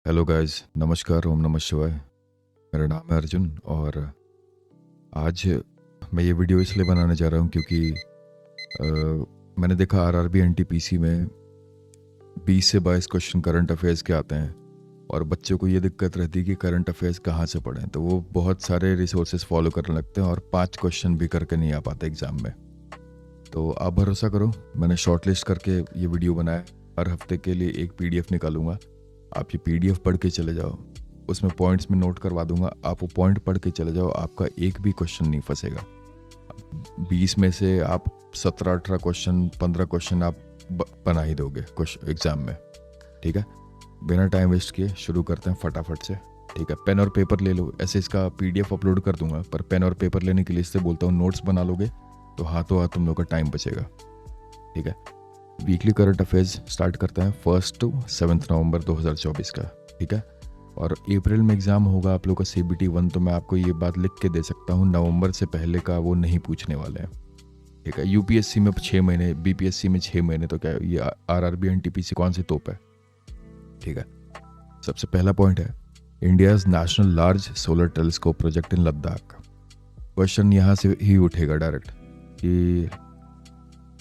Hello guys, नमस्कार, ओम नमः शिवाय। मेरा नाम है अर्जुन और आज मैं ये वीडियो इसलिए बनाने जा रहा हूँ क्योंकि मैंने देखा आरआरबी एनटीपीसी में 20 से 22 क्वेश्चन करंट अफेयर्स के आते हैं और बच्चों को ये दिक्कत रहती है कि करंट अफेयर्स कहाँ से पढ़ें, तो वो बहुत सारे रिसोर्सेज फॉलो करने लगते हैं और 5 क्वेश्चन भी करके नहीं आ पाते एग्ज़ाम में। तो आप भरोसा करो, मैंने शॉर्टलिस्ट करके ये वीडियो बनाया। हर हफ्ते के लिए एक पीडीएफ निकालूंगा, आप ये पीडीएफ पढ़ के चले जाओ, उसमें पॉइंट्स में नोट करवा दूंगा, आप वो पॉइंट पढ़ के चले जाओ, आपका एक भी क्वेश्चन नहीं फंसेगा। 20 में से आप 17-18 क्वेश्चन, 15 क्वेश्चन आप बना ही दोगे एग्जाम में। ठीक है, बिना टाइम वेस्ट किए शुरू करते हैं फटाफट से। ठीक है, पेन और पेपर ले लो। ऐसे इसका पीडीएफ अपलोड कर दूंगा, पर पेन और पेपर लेने के लिए इससे बोलता हूँ नोट्स बना लोगे तो हाथों हाथ तुम लोग का टाइम बचेगा। ठीक है, वीकली करंट अफेयर्स स्टार्ट करते हैं 1 to 7 नवंबर 2024 का। ठीक है, और अप्रैल में एग्ज़ाम होगा आप लोग का CBT 1, तो मैं आपको ये बात लिख के दे सकता हूँ, नवंबर से पहले का वो नहीं पूछने वाले हैं। ठीक है, यूपीएससी में 6 महीने, बीपीएससी में 6 महीने, तो क्या ये आरआरबी एनटीपीसी कौन सी तोप है। ठीक है, सबसे पहला पॉइंट है India's national large solar telescope project in Ladakh. Question यहाँ से ही उठेगा डायरेक्ट कि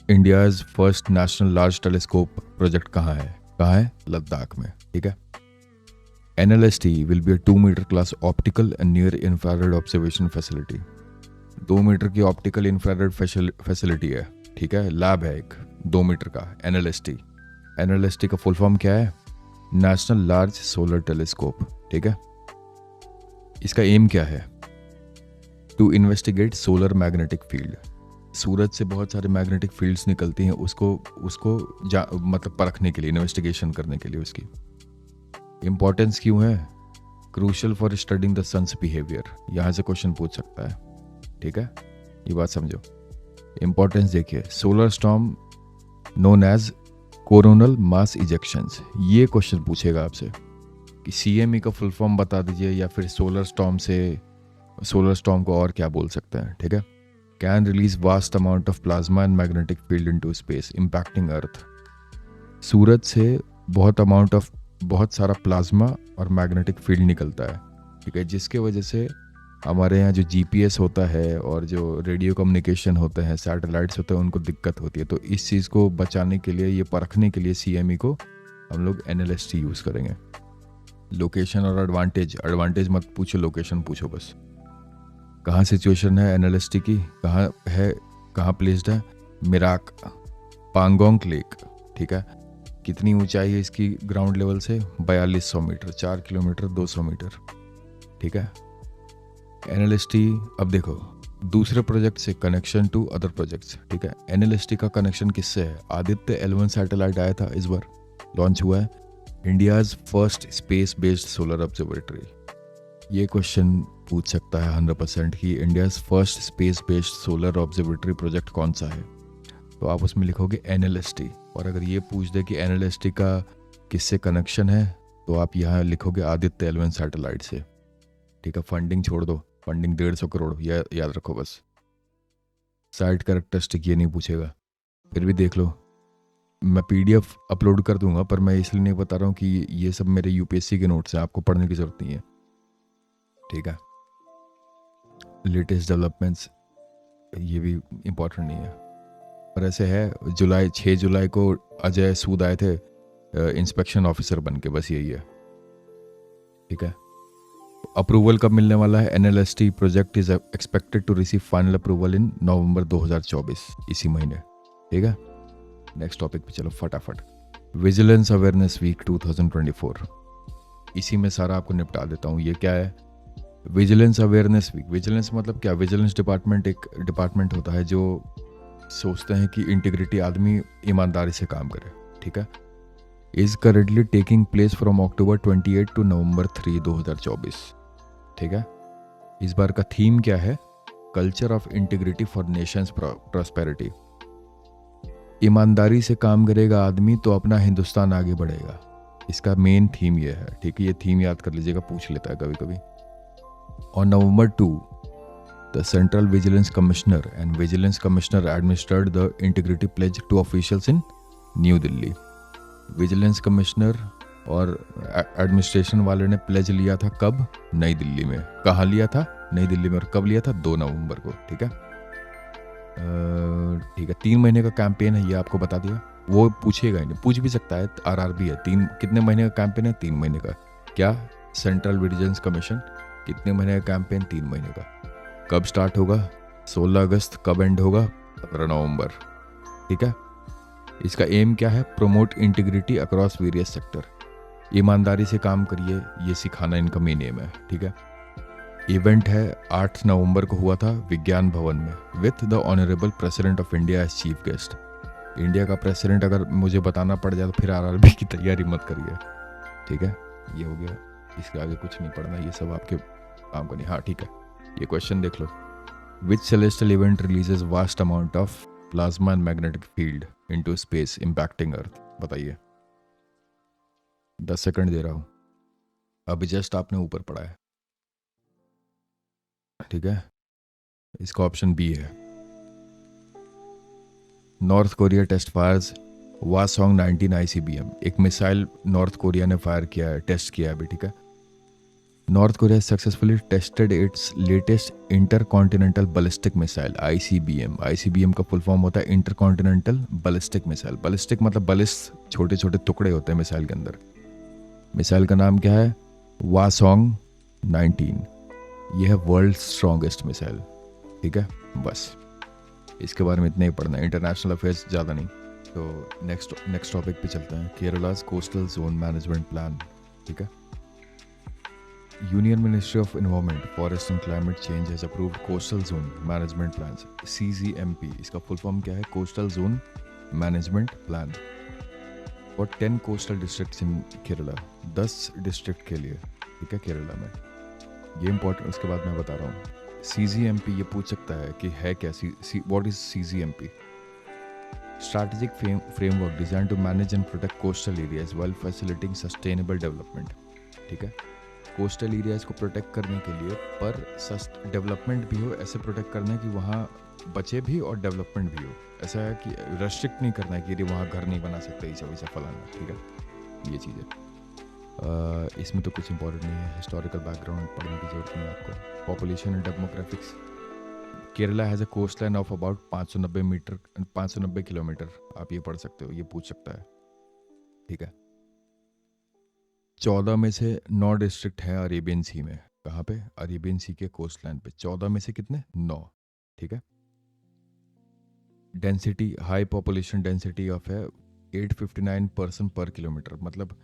India's first national large telescope project कहाँ है लद्दाख में। ठीक है, NLST will be a 2 metre class optical and near infrared observation facility. 2 metre की ऑप्टिकल इंफ्रारेड फैसिलिटी है। ठीक है, लैब है एक 2 मीटर का। NLST का फुल फॉर्म क्या है? National large solar telescope. ठीक है, इसका एम क्या है? To investigate solar magnetic field. सूरज से बहुत सारे मैग्नेटिक फील्ड्स निकलती हैं, उसको मतलब परखने के लिए, इन्वेस्टिगेशन करने के लिए। उसकी इंपॉर्टेंस क्यों है? Crucial for studying the sun's behaviour. यहाँ से क्वेश्चन पूछ सकता है। ठीक है, ये बात समझो, इंपॉर्टेंस देखिए। Solar storm known as coronal mass ejections, ये क्वेश्चन पूछेगा आपसे कि CME का फुल फॉर्म बता दीजिए, या फिर सोलर स्टॉर्म को और क्या बोल सकते हैं। ठीक है, can release vast amount of plasma and magnetic field into space impacting earth. सूरज से बहुत सारा प्लाज्मा और मैग्नेटिक फील्ड निकलता है। ठीक है, जिसके वजह से हमारे यहाँ जो GPS होता है और जो रेडियो कम्युनिकेशन होते हैं, सैटेलाइट्स होते हैं, उनको दिक्कत होती है। तो इस चीज़ को बचाने के लिए, ये परखने के लिए CME को हम लोग NLST यूज़ करेंगे। लोकेशन और एडवांटेज मत पूछो, लोकेशन पूछो बस। कहाँ सिचुएशन है NLST की, कहाँ प्लेस्ड है? Mirach, Pangong lake. ठीक है, कितनी ऊंचाई है इसकी ग्राउंड लेवल से? 4200 मीटर, 4 किलोमीटर 200 मीटर। ठीक है, NLST। अब देखो दूसरे प्रोजेक्ट से कनेक्शन टू अदर प्रोजेक्ट्स। ठीक है, NLST का कनेक्शन किससे है? आदित्य L1 सैटेलाइट आया था, इस बार लॉन्च हुआ है, India's first space based solar observatory. ये क्वेश्चन पूछ सकता है 100% कि India's first space based solar observatory project कौन सा है, तो आप उसमें लिखोगे NLST। और अगर ये पूछ दे कि NLST का किससे कनेक्शन है, तो आप यहाँ लिखोगे आदित्य L1 सैटेलाइट से। ठीक है, फंडिंग छोड़ दो, फंडिंग 150 करोड़, याद रखो बस। साइट कैरेक्टरिस्टिक ये नहीं पूछेगा। फिर भी देख लो, मैं PDF अपलोड कर दूंगा, पर मैं इसलिए नहीं बता रहा हूँ कि ये सब मेरे UPSC के नोट्स हैं, आपको पढ़ने की जरूरत नहीं है। ठीक है, लेटेस्ट डेवलपमेंट्स ये भी इम्पोर्टेंट नहीं है, पर ऐसे है। 6 जुलाई को अजय सूद आए थे इंस्पेक्शन ऑफिसर बन के, बस यही है। ठीक है, अप्रूवल कब मिलने वाला है? NLST project is expected to receive final approval in November 2024, इसी महीने। ठीक है, नेक्स्ट टॉपिक पे चलो फटाफट। विजिलेंस अवेयरनेस वीक 2024, इसी में सारा आपको निपटा देता हूँ। ये क्या है? Vigilance awareness week. विजिलेंस मतलब क्या? विजिलेंस डिपार्टमेंट एक डिपार्टमेंट होता है जो सोचते हैं कि इंटीग्रिटी आदमी ईमानदारी से काम करे। ठीक है, is currently taking place from October 28 to November 3, 2024। ठीक है, इस बार का थीम क्या है? Culture of integrity for Nations prosperity. ईमानदारी से काम करेगा आदमी तो अपना हिंदुस्तान आगे बढ़ेगा, इसका मेन थीम ये है। ठीक है, ये थीम याद कर लीजिएगा, पूछ लेता है कभी कभी। On November 2, the Central Vigilance Commissioner and Vigilance Commissioner administered the integrity pledge to officials in New Delhi. Vigilance commissioner और एडमिनिस्ट्रेशन वाले ने प्लेज लिया था कब? नई दिल्ली में। कहाँ लिया था? नई दिल्ली में। और कब लिया था? 2 नवंबर को। ठीक है, ठीक है। 3 महीने का कैंपेन है, ये आपको बता दिया। वो पूछेगा ही नहीं, पूछ भी सकता है, आरआरबी है। कितने महीने का कैंपेन है? 3 महीने का। क्या? Central vigilance commission. कितने महीने का कैंपेन? 3 महीने का। कब स्टार्ट होगा? 16 अगस्त। कब एंड होगा? 15 नवंबर। ठीक है। इसका एम क्या है? Promote integrity across various sector. ईमानदारी से काम करिए, ये सिखाना इनका मेन एम है। ठीक है। इवेंट है 8 नवंबर को हुआ था विज्ञान भवन में with the honourable president of India as chief guest. India का प्रेसिडेंट अगर मुझे बताना पड़ जाए तो फिर आरआरबी की तैयारी मत करिए। ठीक है, ये हो गया। इसके आगे कुछ नहीं पढ़ना, ये सब आपके काम का नहीं। हाँ ठीक है, ये क्वेश्चन देख लो। Which celestial event releases vast amount of plasma and magnetic field into space impacting earth? बताइए। 10 सेकंड दे रहा हूँ, अभी जस्ट आपने ऊपर पढ़ा है। ठीक है, इसका ऑप्शन बी है। North Korea test fires Hwasong 19 ICBM। एक मिसाइल नॉर्थ कोरिया ने फायर किया है, टेस्ट किया है अभी। ठीक है। North Korea successfully tested its latest intercontinental ballistic missile ICBM। ICBM का फुल फॉर्म होता है इंटरकॉन्टिनेंटल बैलिस्टिक मिसाइल। बैलिस्टिक मतलब बैलिस्ट, छोटे छोटे टुकड़े होते हैं मिसाइल के अंदर। मिसाइल का नाम क्या है? वासोंग 19। यह है वर्ल्ड स्ट्रॉन्गेस्ट मिसाइल। ठीक है, बस इसके बारे में इतना ही पढ़ना है, इंटरनेशनल अफेयर्स ज़्यादा नहीं। तो नेक्स्ट टॉपिक पे चलते हैं। केरला's कोस्टल जोन मैनेजमेंट प्लान। ठीक है। Union ministry of environment, forest and climate change has approved coastal zone management plan CZMP। इसका फुल फॉर्म क्या है? Coastal zone management plan for 10 coastal districts in Kerala. 10 district के लिए। ठीक है, केरला में। ये इंपॉर्टेंट, उसके बाद मैं बता रहा हूँ। CZMP ये पूछ सकता है कि है क्या? What is CZMP? Strategic framework design to manage and protect coastal areas while facilitating sustainable development. ठीक है, कोस्टल एरियाज को प्रोटेक्ट करने के लिए, पर डेवलपमेंट भी हो, ऐसे प्रोटेक्ट करना है कि वहाँ बचे भी और डेवलपमेंट भी हो। ऐसा है कि रेस्ट्रिक्ट नहीं करना है कि वहाँ घर नहीं बना सकते, ऐसा वैसा फलाना। ठीक है, ये चीज़ है। इसमें तो कुछ इंपॉर्टेंट नहीं है, हिस्टोरिकल बैकग्राउंड पढ़ने की जरूरत नहीं है आपको। Population and demographics. Kerala has a coastline of about 590 kilometre. आप ये पढ़ सकते हो, ये पूछ सकता है। ठीक है। 14 में से 9 डिस्ट्रिक्ट हैं अरेबियन सी में। कहाँ पे? अरेबियन सी के कोस्ट लाइन पे। 14 में से कितने? 9। ठीक है। Density, high population density of है 859 पर्सन पर किलोमीटर, मतलब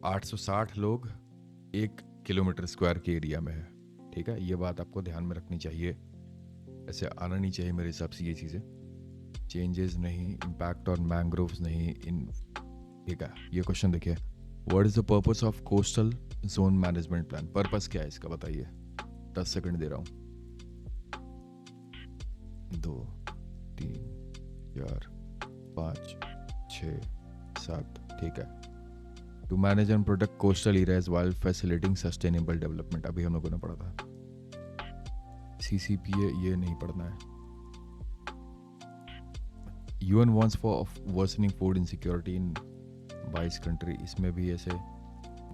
860 लोग 1 किलोमीटर स्क्वायर के एरिया में है। ठीक है, ये बात आपको ध्यान में रखनी चाहिए। ऐसे आना नहीं चाहिए मेरे हिसाब से ये चीज़ें। चेंजेस नहीं, इम्पैक्ट और मैंग्रोव्स नहीं इन। ठीक है, ये क्वेश्चन देखिए। What is the purpose of coastal zone management plan? Purpose क्या है इसका बताइए। 10 सेकंड दे रहा हूँ। 2 3 4 5 6 7। ठीक है। To manage and protect coastal areas while facilitating sustainable development. अभी हम लोगों ने पढ़ा था। CCPA ये नहीं पढ़ना है। UN wants for worsening food insecurity in 22 country. इसमें भी ऐसे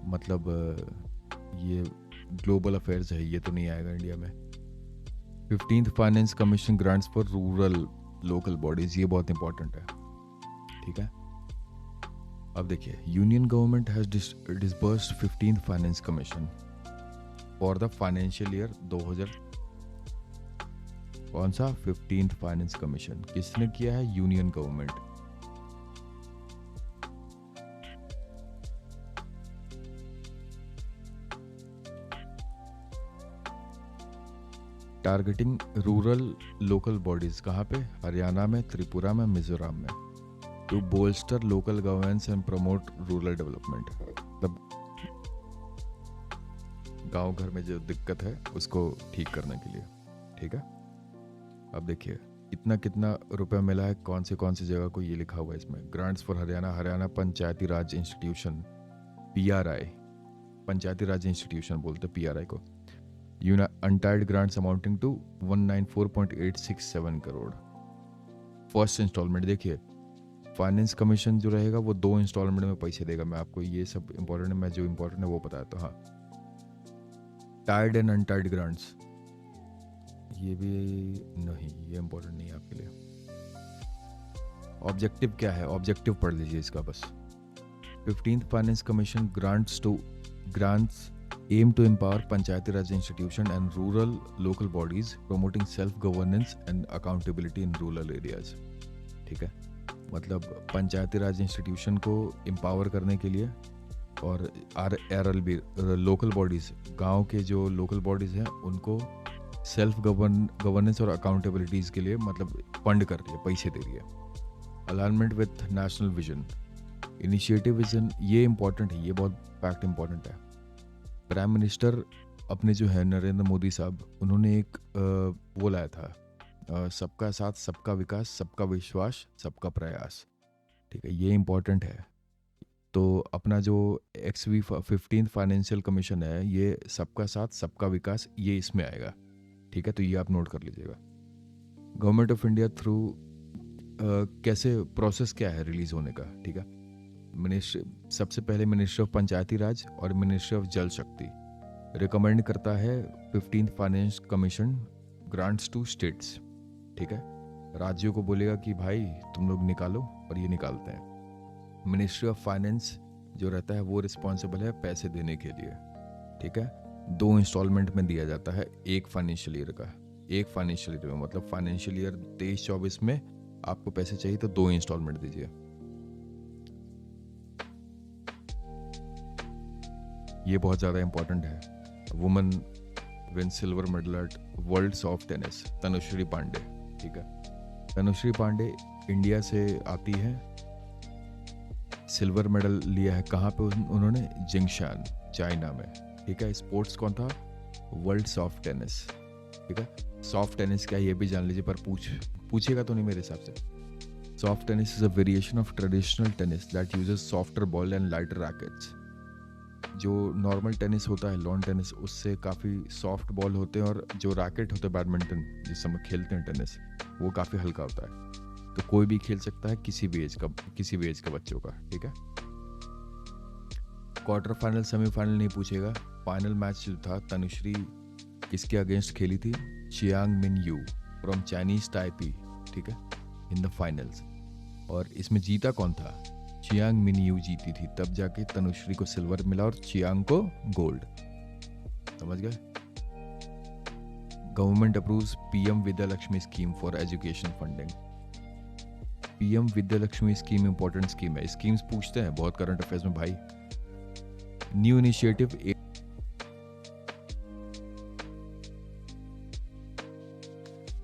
मतलब ये ग्लोबल अफेयर्स है, ये तो नहीं आएगा इंडिया में। 15th finance commission grants for rural local bodies, ये बहुत इंपॉर्टेंट है। ठीक है। अब देखिए, union government has disbursed 15th finance commission for the financial year 2000। कौन सा? 15th फाइनेंस कमीशन किसने किया है? Union government. Targeting rural local bodies. कहाँ पे? हरियाणा में, त्रिपुरा में, मिजोरम में। To bolster local governance and promote rural development. मतलब गांव घर में जो दिक्कत है उसको ठीक करने के लिए। ठीक है। अब देखिए कितना कितना रुपया मिला है कौन सी जगह को, ये लिखा हुआ है इसमें। Grants for Haryana panchayati raj institution, PRI, panchayati raj institution बोलते PRI को। Untied grants amounting to 194.867 crore. First instalment देखिए फाइनेंस कमीशन जो रहेगा वो 2 इंस्टॉलमेंट में पैसे देगा। मैं आपको ये सब इंपॉर्टेंट है, मैं जो इंपॉर्टेंट है वो बताया। तो हाँ, टाइड एंड अनटाइड ग्रांट्स, ये भी नहीं, ये इंपॉर्टेंट नहीं है आपके लिए। ऑब्जेक्टिव क्या है, ऑब्जेक्टिव पढ़ लीजिए इसका बस। 15th finance commission grants aim to empower Panchayati Raj institution and rural local bodies promoting self governance and accountability in rural areas। ठीक है, मतलब पंचायती राज इंस्टीट्यूशन को एम्पावर करने के लिए और RLB लोकल बॉडीज, गांव के जो लोकल बॉडीज हैं उनको सेल्फ गवर्नेंस और अकाउंटेबिलिटीज के लिए मतलब फंड कर रही है, पैसे दे रही है। Alignment with national vision, initiative vision, ये इंपॉर्टेंट है, ये बहुत फैक्ट इंपॉर्टेंट है। प्राइम मिनिस्टर अपने जो है नरेंद्र मोदी साहब, उन्होंने एक वो लाया था, सबका साथ सबका विकास सबका विश्वास सबका प्रयास। ठीक है, ये इंपॉर्टेंट है। तो अपना जो XV 15th फाइनेंशियल कमीशन है, ये सबका साथ सबका विकास, ये इसमें आएगा। ठीक है, तो ये आप नोट कर लीजिएगा। गवर्नमेंट ऑफ इंडिया थ्रू कैसे प्रोसेस क्या है रिलीज होने का। ठीक है, सबसे पहले मिनिस्ट्री ऑफ पंचायती राज और मिनिस्ट्री ऑफ जल शक्ति रिकमेंड करता है 15th finance commission grants to states. ठीक है, राज्यों को बोलेगा कि भाई तुम लोग निकालो, और ये निकालते हैं। मिनिस्ट्री ऑफ फाइनेंस जो रहता है वो रिस्पॉन्सिबल है पैसे देने के लिए। ठीक है, 2 इंस्टॉलमेंट में दिया जाता है एक फाइनेंशियल ईयर का। एक फाइनेंशियल ईयर में मतलब फाइनेंशियल ईयर 23-24 में आपको पैसे चाहिए तो 2 इंस्टॉलमेंट दीजिए। ये बहुत ज़्यादा इंपॉर्टेंट है। Woman win silver medal at worlds of tennis, Tanushree Pandey. ठीक है, तनुश्री पांडे इंडिया से आती है, सिल्वर मेडल लिया है कहाँ पे उन्होंने, जिंगशान चाइना में। ठीक है, स्पोर्ट्स कौन था, वर्ल्ड सॉफ्ट टेनिस। ठीक है, सॉफ्ट टेनिस क्या ये भी जान लीजिए, पर पूछेगा तो नहीं मेरे हिसाब से। Soft tennis is a variation of traditional tennis that uses softer ball and lighter rackets. जो नॉर्मल टेनिस होता है, लॉन टेनिस, उससे काफ़ी सॉफ्ट बॉल होते हैं, और जो रैकेट होता है बैडमिंटन जिससे हम खेलते हैं टेनिस, वो काफ़ी हल्का होता है। तो कोई भी खेल सकता है, किसी भी एज का बच्चों का। ठीक है, क्वार्टर फाइनल सेमीफाइनल नहीं पूछेगा। फाइनल मैच जो था, तनुश्री किसके अगेंस्ट खेली थी, चियांग मिन यू फ्रॉम चाइनीज टाइपी। ठीक है, इन द फाइनल्स। और इसमें जीता कौन था, चियांग मिन यू जीती थी, तब जाके तनुश्री को सिल्वर मिला और चियांग को गोल्ड। समझ गए। Government approves PM Vidya Lakshmi scheme for education funding. PM Vidya Lakshmi scheme important scheme है, स्कीम्स पूछते हैं बहुत करंट अफेयर्स में भाई। न्यू इनिशिएटिव,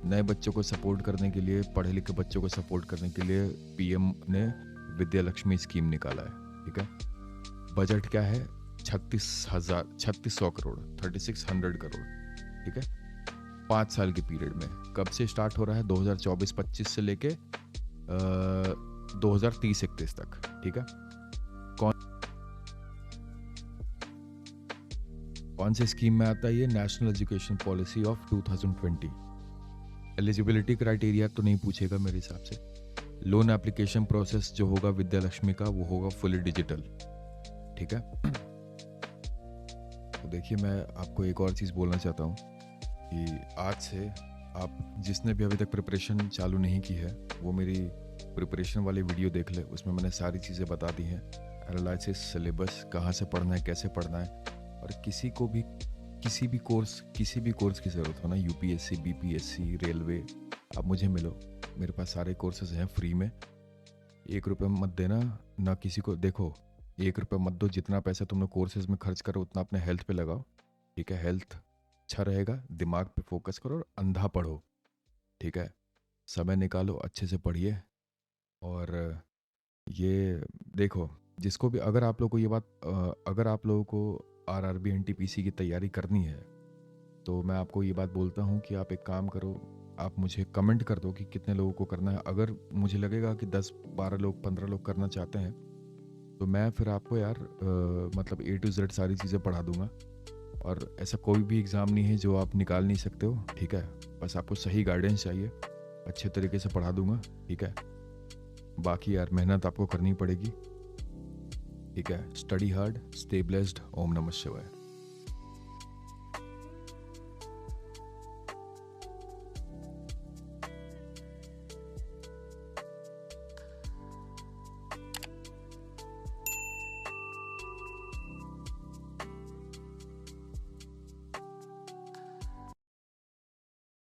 नए बच्चों को सपोर्ट करने के लिए, पढ़े लिखे बच्चों को सपोर्ट करने के लिए PM ने विद्या लक्ष्मी स्कीम निकाला है। ठीक है, बजट क्या है, 3600 करोड़, 3600 करोड़। ठीक है, 5 साल के पीरियड में। कब से स्टार्ट हो रहा है, 2024-25 से लेके 2030-31 तक। ठीक है, कौन से स्कीम में आता है ये, national education policy of 2020। Eligibility criteria तो नहीं पूछेगा मेरे हिसाब से। लोन एप्लीकेशन प्रोसेस जो होगा विद्या लक्ष्मी का, वो होगा फुली डिजिटल। ठीक है, तो देखिए मैं आपको एक और चीज़ बोलना चाहता हूँ कि आज से आप जिसने भी अभी तक प्रिपरेशन चालू नहीं की है, वो मेरी प्रिपरेशन वाली वीडियो देख ले। उसमें मैंने सारी चीज़ें बता दी हैं, एनालिसिस, सिलेबस, कहाँ से पढ़ना है, कैसे पढ़ना है। और किसी को भी किसी भी कोर्स की ज़रूरत हो ना, UPSC, BPSC, रेलवे, आप मुझे मिलो, मेरे पास सारे कोर्सेज हैं फ्री में। 1 रुपये मत देना ना किसी को। देखो, 1 रुपये मत दो, जितना पैसा तुमने कोर्सेज में खर्च करो उतना अपने हेल्थ पे लगाओ। ठीक है, हेल्थ अच्छा रहेगा, दिमाग पे फोकस करो और अंधा पढ़ो। ठीक है, समय निकालो, अच्छे से पढ़िए। और ये देखो, जिसको भी, अगर आप लोगों को ये बात, अगर आप लोगों को RRB NTPC की तैयारी करनी है, तो मैं आपको ये बात बोलता हूँ कि आप एक काम करो, आप मुझे कमेंट कर दो कि कितने लोगों को करना है। अगर मुझे लगेगा कि 10-12 लोग, 15 लोग करना चाहते हैं, तो मैं फिर आपको यार मतलब A to Z सारी चीज़ें पढ़ा दूंगा। और ऐसा कोई भी एग्ज़ाम नहीं है जो आप निकाल नहीं सकते हो। ठीक है, बस आपको सही गाइडेंस चाहिए, अच्छे तरीके से पढ़ा दूंगा। ठीक है, बाकी यार मेहनत आपको करनी पड़ेगी, ठीक है। Study hard, stay blessed. ओम नमः शिवाय।